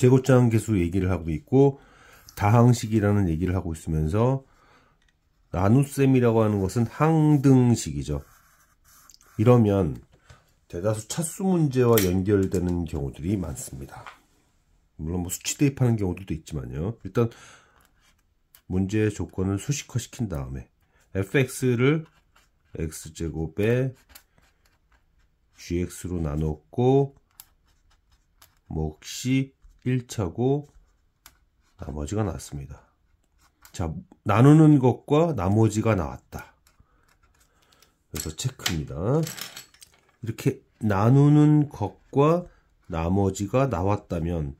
제곱장 계수 얘기를 하고 있고 다항식이라는 얘기를 하고 있으면서 나눗셈이라고 하는 것은 항등식이죠. 이러면 대다수 차수 문제와 연결되는 경우들이 많습니다. 물론 뭐 수치 대입하는 경우도 있지만요. 일단 문제의 조건을 수식화 시킨 다음에 fx를 x제곱에 gx로 나눴고 몫이 1차고 나머지가 나왔습니다. 자, 나누는 것과 나머지가 나왔다. 그래서 체크입니다. 이렇게 나누는 것과 나머지가 나왔다면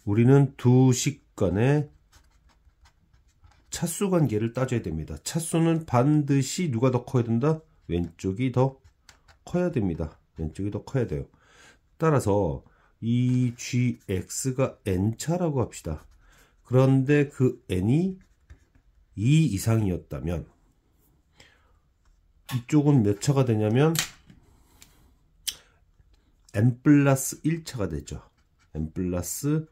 우리는 두 식 간의 차수 관계를 따져야 됩니다. 차수는 반드시 누가 더 커야 된다? 왼쪽이 더 커야 됩니다. 왼쪽이 더 커야 돼요. 따라서 이 gx가 n차라고 합시다. 그런데 그 n이 2 이상이었다면 이쪽은 몇 차가 되냐면 n 플러스 1차가 되죠. n 플러스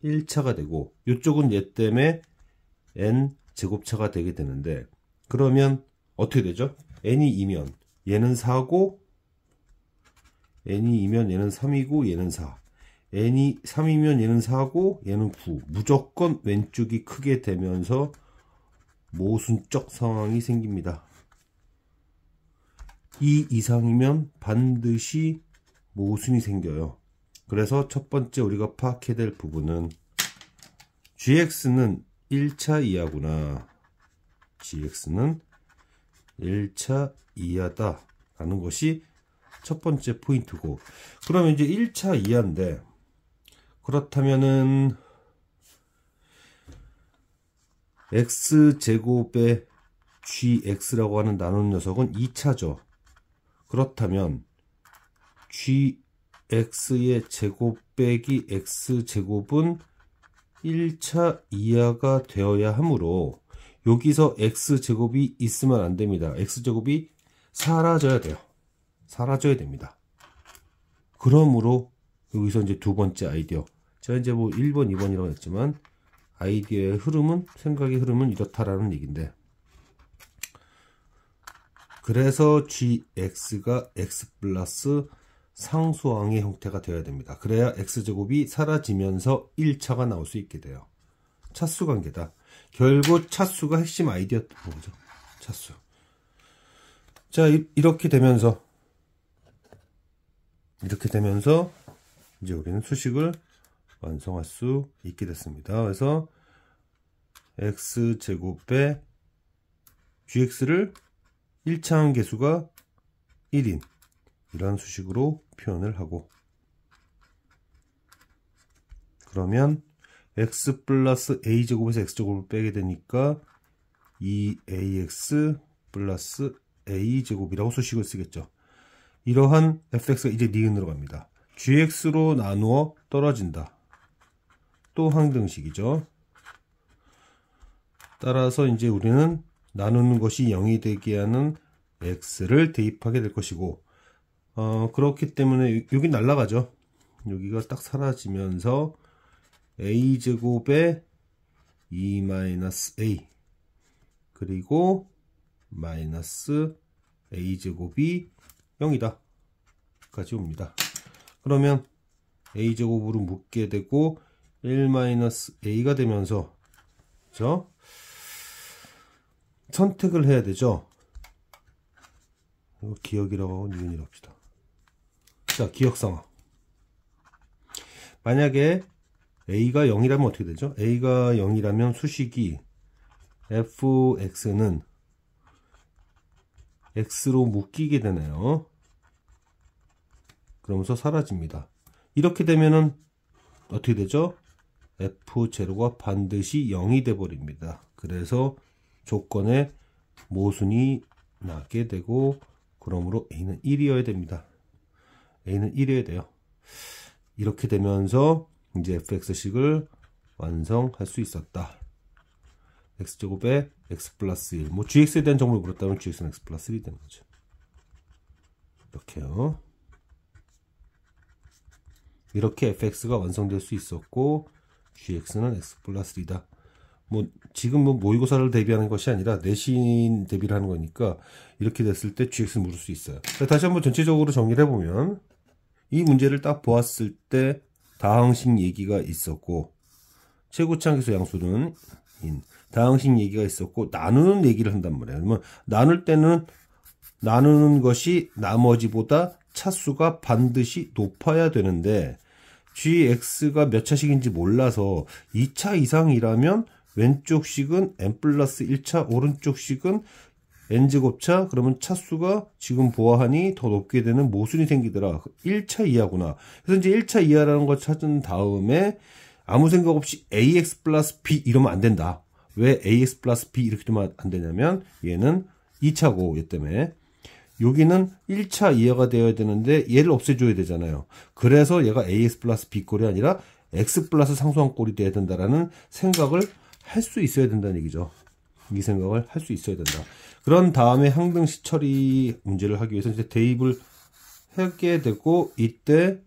1차가 되고 이쪽은 얘 때문에 n 제곱차가 되게 되는데 그러면 어떻게 되죠? n이 2면 얘는 4고 n이 2면 얘는 3이고 얘는 4 n이 3이면 얘는 4고 얘는 9 무조건 왼쪽이 크게 되면서 모순적 상황이 생깁니다. 2 이상이면 반드시 모순이 생겨요. 그래서 첫 번째 우리가 파악해야 될 부분은 gx는 1차 이하구나. gx는 1차 이하다 라는 것이 첫 번째 포인트고, 그러면 이제 1차 이하인데 그렇다면은 x제곱의 gx라고 하는 나누는 녀석은 2차죠. 그렇다면 gx의 제곱 빼기 x제곱은 1차 이하가 되어야 하므로 여기서 x제곱이 있으면 안 됩니다. x제곱이 사라져야 돼요. 사라져야 됩니다. 그러므로 여기서 이제 두 번째 아이디어, 제가 이제 뭐 1번, 2번이라고 했지만 아이디어의 흐름은, 생각의 흐름은 이렇다라는 얘기인데, 그래서 gx가 x 플러스 상수항의 형태가 되어야 됩니다. 그래야 x제곱이 사라지면서 1차가 나올 수 있게 돼요. 차수 관계다. 결국 차수가 핵심 아이디어 부분이죠. 차수. 자, 이렇게 되면서 이제 우리는 수식을 완성할 수 있게 됐습니다. 그래서 x제곱에 gx를 1차항 계수가 1인 이런 수식으로 표현을 하고, 그러면 x 플러스 a제곱에서 x제곱을 빼게 되니까 2ax 플러스 a제곱이라고 수식을 쓰겠죠. 이러한 fx가 이제 니은으로 갑니다. gx로 나누어 떨어진다. 또 항등식이죠. 따라서 이제 우리는 나누는 것이 0이 되게 하는 x를 대입하게 될 것이고, 그렇기 때문에 여기 날라가죠. 여기가 딱 사라지면서 a제곱에 2-a 그리고 마이너스 a제곱이 0이다 까지 옵니다. 그러면 a제곱으로 묶게 되고 1-a가 되면서, 그죠? 선택을 해야 되죠. 이거 기억이라고 하고 니은이라고 합시다. 자, 기억 상황. 만약에 a가 0이라면 어떻게 되죠? a가 0이라면 수식이 fx는 x로 묶이게 되네요. 그러면서 사라집니다. 이렇게 되면은 어떻게 되죠? f0가 반드시 0이 돼 버립니다. 그래서 조건에 모순이 나게 되고, 그러므로 a는 1이어야 됩니다. a는 1이어야 돼요. 이렇게 되면서 이제 fx식을 완성할 수 있었다. x제곱에 x 플러스 1. 뭐 gx에 대한 정보를 물었다면 gx는 x 플러스 1이 되는 거죠. 이렇게요. 이렇게 fx가 완성될 수 있었고 gx는 x 플러스 3다. 뭐 지금 뭐 모의고사를 대비하는 것이 아니라 내신 대비를 하는 거니까 이렇게 됐을 때 gx는 물을 수 있어요. 다시 한번 전체적으로 정리를 해보면 이 문제를 딱 보았을 때 다항식 얘기가 있었고 최고차항계수 양수는 다항식 얘기가 있었고 나누는 얘기를 한단 말이에요. 그러면 나눌 때는 나누는 것이 나머지보다 차수가 반드시 높아야 되는데 gx가 몇 차식인지 몰라서 2차 이상이라면 왼쪽 식은 n 플러스 1차, 오른쪽 식은 n제곱차. 그러면 차수가 지금 보아하니 더 높게 되는 모순이 생기더라. 1차 이하구나. 그래서 이제 1차 이하라는 걸 찾은 다음에 아무 생각 없이 ax 플러스 b 이러면 안 된다. 왜 ax 플러스 b 이렇게 되면 안 되냐면 얘는 2차고 얘 때문에 여기는 1차 이하가 되어야 되는데 얘를 없애줘야 되잖아요. 그래서 얘가 ax 플러스 b 꼴이 아니라 x 플러스 상수항 꼴이 돼야 된다라는 생각을 할 수 있어야 된다는 얘기죠. 이 생각을 할 수 있어야 된다. 그런 다음에 항등식 처리 문제를 하기 위해서 이제 대입을 하게 되고 이때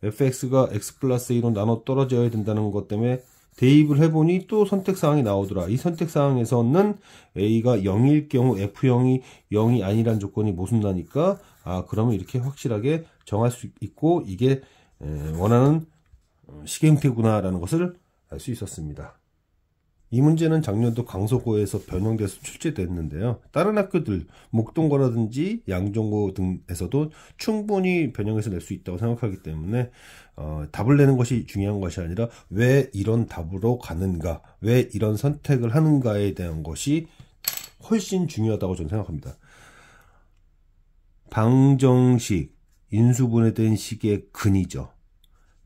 fx가 x 플러스 1로 나눠 떨어져야 된다는 것 때문에 대입을 해보니 또 선택사항이 나오더라. 이 선택사항에서는 a가 0일 경우 f형이 0이 아니란 조건이 모순나니까 그러면 이렇게 확실하게 정할 수 있고 이게 원하는 식의 형태구나 라는 것을 알 수 있었습니다. 이 문제는 작년도 강서고에서 변형돼서 출제됐는데요. 다른 학교들 목동고라든지 양정고 등에서도 충분히 변형해서 낼 수 있다고 생각하기 때문에 답을 내는 것이 중요한 것이 아니라 왜 이런 답으로 가는가, 왜 이런 선택을 하는가에 대한 것이 훨씬 중요하다고 저는 생각합니다. 방정식, 인수분해된 식의 근이죠.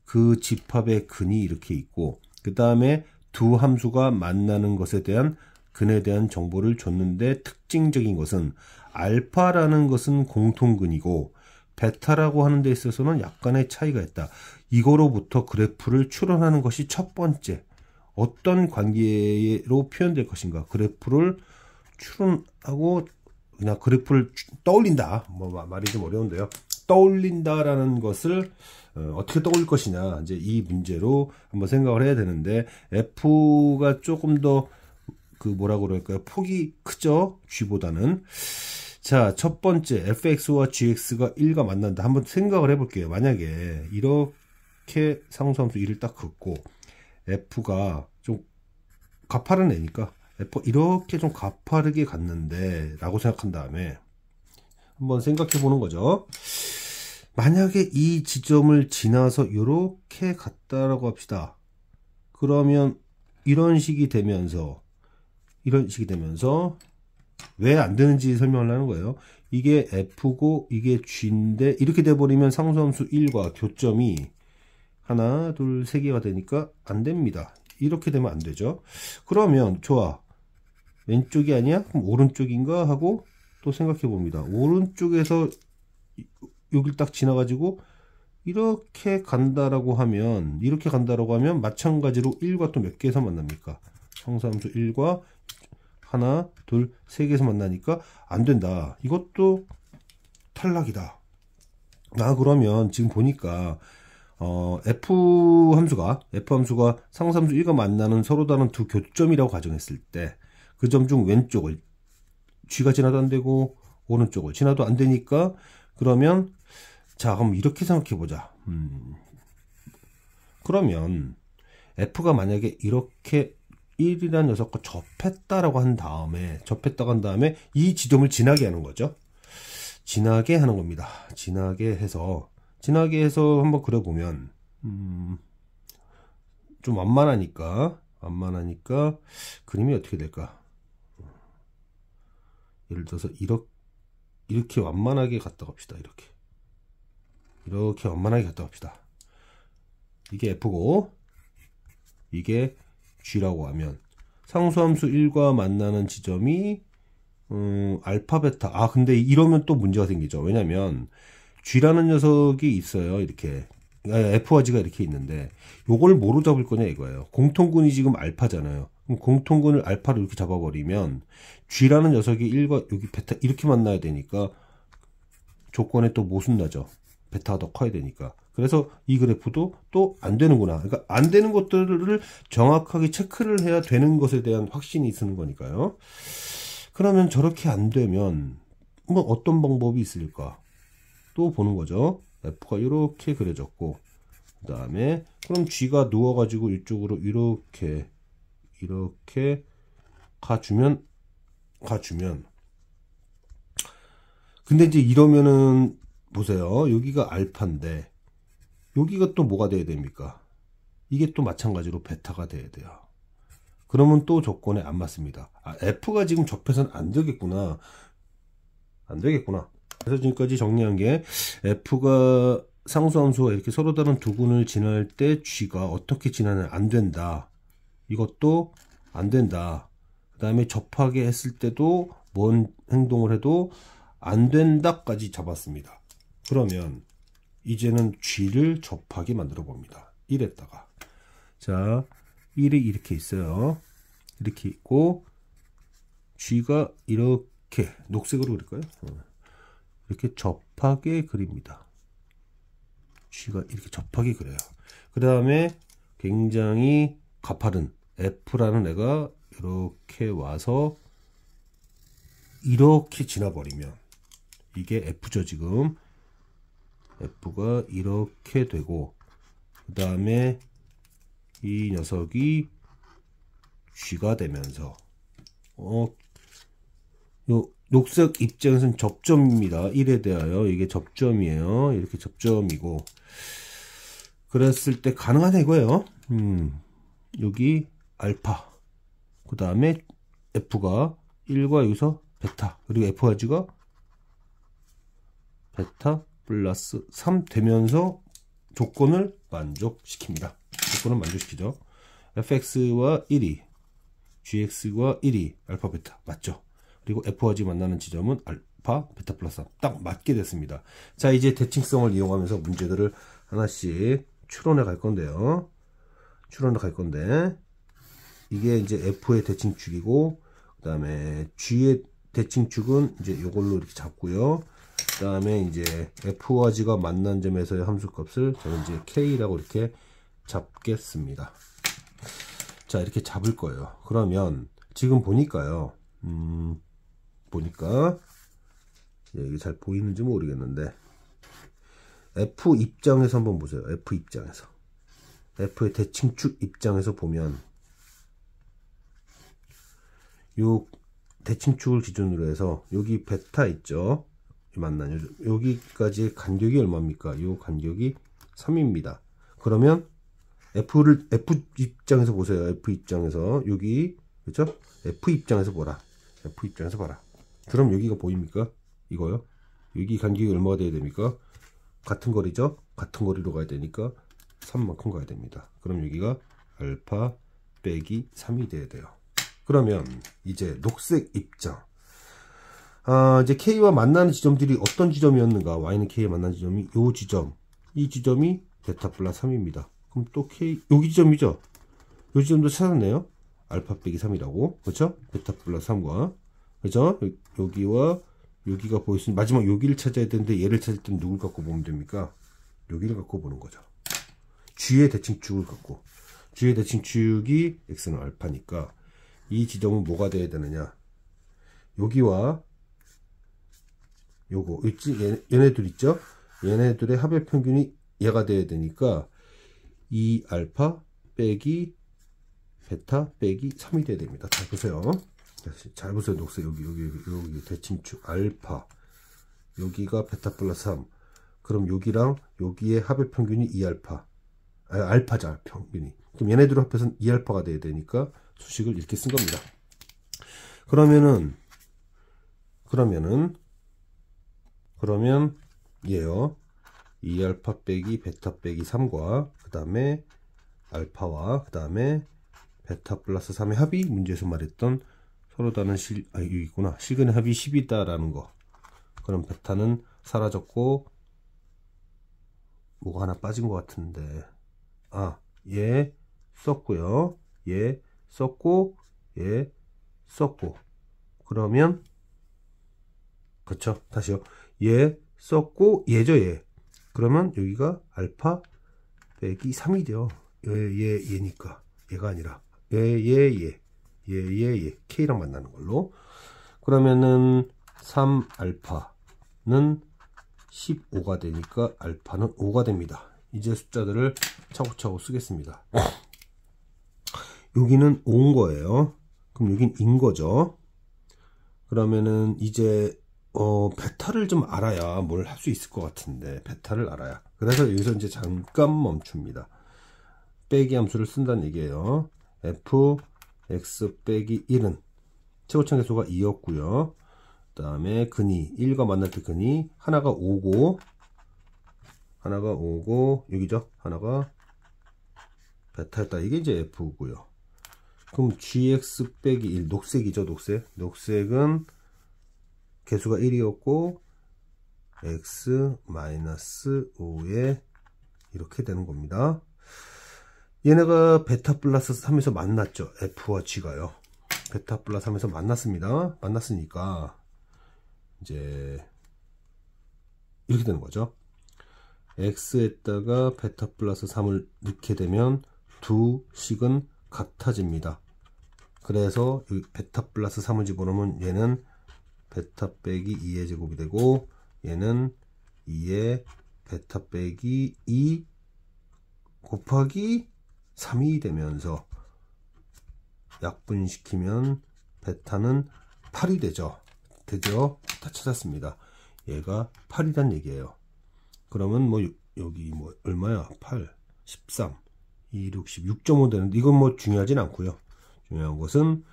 그 집합의 근이 이렇게 있고 그 다음에 두 함수가 만나는 것에 대한 근에 대한 정보를 줬는데 특징적인 것은 알파라는 것은 공통근이고 베타라고 하는 데 있어서는 약간의 차이가 있다. 이거로부터 그래프를 추론하는 것이 첫 번째. 어떤 관계로 표현될 것인가. 그래프를 추론하고 그냥 그래프를 떠올린다. 뭐 말이 좀 어려운데요. 떠올린다라는 것을 어떻게 떠올릴 것이냐. 이제 이 문제로 한번 생각을 해야 되는데 F가 조금 더 뭐라고 그럴까요? 폭이 크죠? G보다는. 자, 첫 번째 fx와 gx가 1과 만난다. 한번 생각을 해볼게요. 만약에 이렇게 상수함수 1을 딱 긋고 F가 좀 가파른 애니까 F 이렇게 좀 가파르게 갔는데 라고 생각한 다음에 한번 생각해 보는 거죠. 만약에 이 지점을 지나서 이렇게 갔다라고 합시다. 그러면 이런 식이 되면서 왜 안 되는지 설명을 하는 거예요. 이게 F고 이게 G인데 이렇게 돼버리면 상수함수 1과 교점이 하나, 둘, 세 개가 되니까 안 됩니다. 이렇게 되면 안 되죠. 그러면 좋아. 왼쪽이 아니야? 그럼 오른쪽인가? 하고 또 생각해 봅니다. 오른쪽에서 여길 딱 지나가지고 이렇게 간다라고 하면 마찬가지로 1과 또 몇 개에서 만납니까? 상수함수 1과 하나, 둘, 세 개에서 만나니까 안 된다. 이것도 탈락이다. 그러면 지금 보니까 F 함수가 상수함수 1과 만나는 서로 다른 두 교점이라고 가정했을 때 그 점 중 왼쪽을 G가 지나도 안 되고 오른쪽을 지나도 안 되니까 그러면 자 그럼 이렇게 생각해 보자. 그러면 F가 만약에 이렇게 1이라는 녀석과 접했다고 한 다음에 이 지점을 지나게 하는 거죠. 지나게 하는 겁니다. 지나게 해서 한번 그려보면 좀 완만하니까 그림이 어떻게 될까? 예를 들어서 이렇게 완만하게 갔다 갑시다. 이렇게 완만하게 갔다 갑시다. 이게 F고 이게 G라고 하면 상수함수 1과 만나는 지점이 알파 베타. 근데 이러면 또 문제가 생기죠. 왜냐면 G라는 녀석이 있어요. 이렇게 F와 G가 이렇게 있는데 요걸 뭐로 잡을 거냐 이거예요. 공통근이 지금 알파잖아요. 그럼 공통근을 알파로 이렇게 잡아버리면 G라는 녀석이 1과 여기 베타 이렇게 만나야 되니까 조건에 또 모순나죠. 베타가 더 커야 되니까. 그래서 이 그래프도 또 안 되는구나. 그러니까 안 되는 것들을 정확하게 체크를 해야 되는 것에 대한 확신이 있는 거니까요. 그러면 저렇게 안 되면 뭐 어떤 방법이 있을까? 또 보는 거죠. F가 이렇게 그려졌고, 그 다음에 그럼 G가 누워가지고 이쪽으로 이렇게 가주면 근데 이제 이러면은 보세요. 여기가 알파인데 여기가 또 뭐가 돼야 됩니까? 이게 또 마찬가지로 베타가 돼야 돼요. 그러면 또 조건에 안 맞습니다. F가 지금 접해서는 안 되겠구나. 그래서 지금까지 정리한 게 F가 상수함수가 이렇게 서로 다른 두 군을 지날 때 G가 어떻게 지나냐 안 된다. 이것도 안 된다. 그 다음에 접하게 했을 때도 뭔 행동을 해도 안 된다까지 잡았습니다. 그러면 이제는 G를 접하게 만들어 봅니다. 1에다가 자 1이 이렇게 있어요. 이렇게 있고 G가 이렇게 녹색으로 그릴까요? 이렇게 접하게 그립니다. G가 이렇게 접하게 그려요. 그 다음에 굉장히 가파른 F라는 애가 이렇게 와서 이렇게 지나버리면 이게 F죠. 지금 F가 이렇게 되고 그 다음에 이 녀석이 G가 되면서 요 녹색 입장에서는 접점입니다. 1에 대하여 이게 접점이에요. 이렇게 접점이고 그랬을 때 가능하다 이거예요. 여기 알파 그 다음에 F가 1과 여기서 베타 그리고 F가지가 베타 플러스 3 되면서 조건을 만족시킵니다. 조건을 만족시키죠. fx와 1이 gx와 1이 알파 베타 맞죠? 그리고 F와 G 만나는 지점은 알파 베타 플러스 3 딱 맞게 됐습니다. 자 이제 대칭성을 이용하면서 문제들을 하나씩 추론해 갈 건데요. 이게 이제 F의 대칭축이고 그 다음에 G의 대칭축은 이제 요걸로 이렇게 잡고요. 그 다음에 이제 F와 G가 만난 점에서의 함수값을 저는 이제 K라고 이렇게 잡겠습니다. 자 이렇게 잡을 거예요. 그러면 지금 보니까요. 보니까 이게 잘 보이는지 모르겠는데 F 입장에서 한번 보세요. F 입장에서 F의 대칭축 입장에서 보면 요 대칭축을 기준으로 해서 여기 베타 있죠. 만나요. 여기까지의 간격이 얼마입니까? 요 간격이 3입니다. 그러면 F 입장에서 보세요. F 입장에서 여기 그렇죠? F 입장에서 보라. F 입장에서 봐라. 그럼 여기가 보입니까? 이거요. 여기 간격이 얼마가 돼야 됩니까? 같은 거리죠? 같은 거리로 가야 되니까 3만큼 가야 됩니다. 그럼 여기가 알파 빼기 3이 돼야 돼요. 그러면 이제 녹색 입장. 이제 K와 만나는 지점들이 어떤 지점이었는가? Y는 K에 만나는 지점이 요 지점. 이 지점이 베타 플러스 3입니다. 그럼 또 K, 여기 지점이죠? 요 지점도 찾았네요. 알파 빼기 3이라고. 그렇죠? 베타 플러스 3과. 그렇죠? 여기와 여기가 보이시면 마지막 여기를 찾아야 되는데 얘를 찾을 때는 누굴 갖고 보면 됩니까? 여기를 갖고 보는 거죠. G의 대칭축을 갖고. G의 대칭축이 X는 알파니까 이 지점은 뭐가 돼야 되느냐? 여기와 요거 있지? 얘네들 있죠? 얘네들의 합의 평균이 얘가 돼야 되니까 이 알파 빼기 베타 빼기 3이 돼야 됩니다. 잘 보세요. 잘 보세요. 녹색 여기 대칭축 알파 여기가 베타 플러스 3 그럼 여기랑 여기의 합의 평균이 2알파 알파죠. 평균이. 그럼 얘네들 합해서는 2알파가 돼야 되니까 수식을 이렇게 쓴 겁니다. 그러면 얘요. 2알파 빼기 베타 빼기 3과 그 다음에 알파와 그 다음에 베타 플러스 3의 합이 문제에서 말했던 서로 다른 여기 있구나. 시근의 합이 10이다 라는 거. 그럼 베타는 사라졌고 뭐가 하나 빠진 것 같은데 얘 썼고요. 얘 썼고 얘 썼고 그러면 그쵸 다시요. 얘 썼고 얘죠. 얘 그러면 여기가 알파 빼기 3이 돼요. 얘니까. 얘가 아니라 얘. K랑 만나는 걸로. 그러면은 3알파는 15가 되니까 알파는 5가 됩니다. 이제 숫자들을 차곡차곡 쓰겠습니다. 여기는 5인 거예요. 그럼 여긴 인 거죠. 그러면은 이제 베타를 좀 알아야 뭘 할 수 있을 것 같은데, 베타를 알아야. 그래서 여기서 이제 잠깐 멈춥니다. 빼기 함수를 쓴다는 얘기예요. f x 빼기 1은 최고차 계수가 2였고요. 그 다음에 근이 1과 만날 때 근이 하나가 5고 여기죠. 하나가 베타였다. 이게 이제 f고요. 그럼 gx 빼기 1 녹색이죠. 녹색은 개수가 1이었고 x 마이너스 5에 이렇게 되는 겁니다. 얘네가 베타 플러스 3에서 만났죠. f와 g가요. 베타 플러스 3에서 만났습니다. 만났으니까 이제 이렇게 되는 거죠. x에다가 베타 플러스 3을 넣게 되면 두 식은 같아집니다. 그래서 여기 베타 플러스 3을 집어넣으면 얘는 베타 빼기 2의 제곱이 되고, 얘는 2의 베타 빼기 2 곱하기 3이 되면서 약분시키면 베타는 8이 되죠. 다 찾았습니다. 얘가 8이란 얘기예요. 그러면 뭐 여기 뭐 얼마야? 8, 13, 2, 6, 6.5 되는데 이건 뭐 중요하진 않고요. 중요한 것은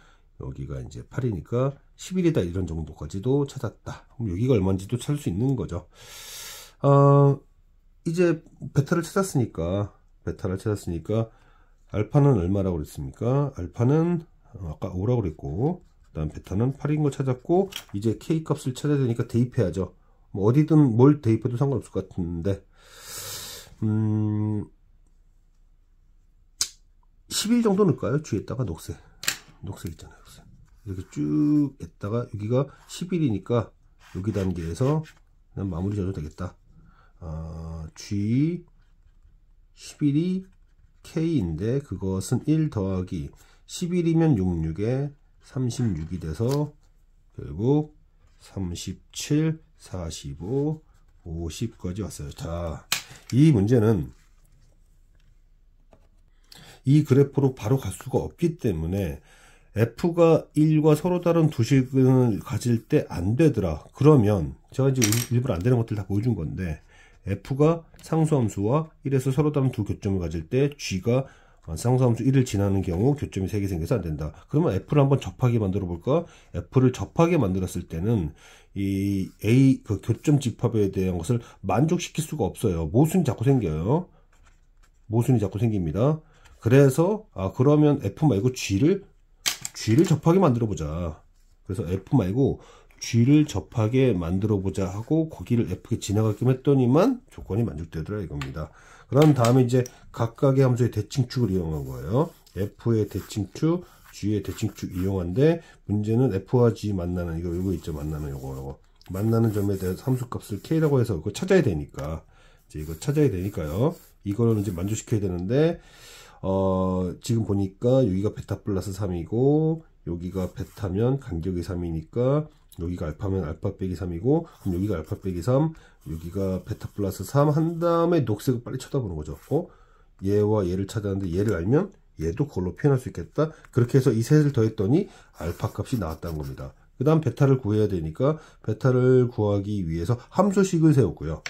여기가 이제 8이니까 11이다 이런 정도까지도 찾았다. 그럼 여기가 얼마인지도 찾을 수 있는 거죠. 이제 베타를 찾았으니까 알파는 얼마라고 그랬습니까? 알파는 아까 5라고 그랬고, 그 다음 베타는 8인 거 찾았고, 이제 K 값을 찾아야 되니까 대입해야죠. 뭐 어디든 뭘 대입해도 상관없을 것 같은데, 11 정도 넣을까요? G에다가 녹색 있잖아요. 녹색. 이렇게 쭉 했다가 여기가 11이니까 여기 단계에서 그냥 마무리 져도 되겠다. G 11이 K인데 그것은 1 더하기 11이면 66에 36이 돼서 결국 37, 45, 50까지 왔어요. 자, 이 문제는 이 그래프로 바로 갈 수가 없기 때문에 F가 1과 서로 다른 두 식을 가질 때 안 되더라. 그러면 제가 이제 일부러 안 되는 것들 다 보여준 건데, F가 상수함수와 1에서 서로 다른 두 교점을 가질 때 G가 상수함수 1을 지나는 경우 교점이 3개 생겨서 안 된다. 그러면 F를 한번 접하게 만들어 볼까? F를 접하게 만들었을 때는 이 A 그 교점 집합에 대한 것을 만족시킬 수가 없어요. 모순이 자꾸 생겨요. 모순이 자꾸 생깁니다. 그래서 그러면 F 말고 G를 접하게 만들어 보자. 그래서 F 말고 G를 접하게 만들어 보자 하고 거기를 F에 지나가게끔 했더니만 조건이 만족되더라 이겁니다. 그런 다음에 이제 각각의 함수의 대칭축을 이용한 거예요. F의 대칭축, G의 대칭축 이용한데, 문제는 F와 G 만나는 이거 있죠. 만나는 요거 만나는 점에 대해서 함수값을 K라고 해서 그거 찾아야 되니까, 이제 이거 찾아야 되니까요. 이거를 이제 만족시켜야 되는데, 지금 보니까 여기가 베타 플러스 3이고 여기가 베타면 간격이 3이니까 여기가 알파면 알파 빼기 3이고, 그럼 여기가 알파 빼기 3, 여기가 베타 플러스 3 한 다음에 녹색을 빨리 쳐다보는 거죠. 얘와 얘를 찾았는데 얘를 알면 얘도 그걸로 표현할 수 있겠다. 그렇게 해서 이 셋을 더했더니 알파 값이 나왔다는 겁니다. 그 다음 베타를 구해야 되니까 베타를 구하기 위해서 함수식을 세웠고요.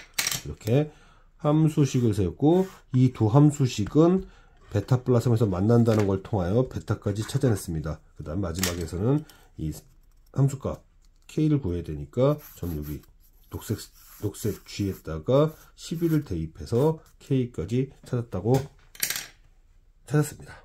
이렇게 함수식을 세웠고, 이 두 함수식은 베타 플러스 3에서 만난다는 걸 통하여 베타까지 찾아냈습니다. 그 다음 마지막에서는 이 함수값 K를 구해야 되니까 전 여기 녹색 G에다가 11을 대입해서 K까지 찾았습니다.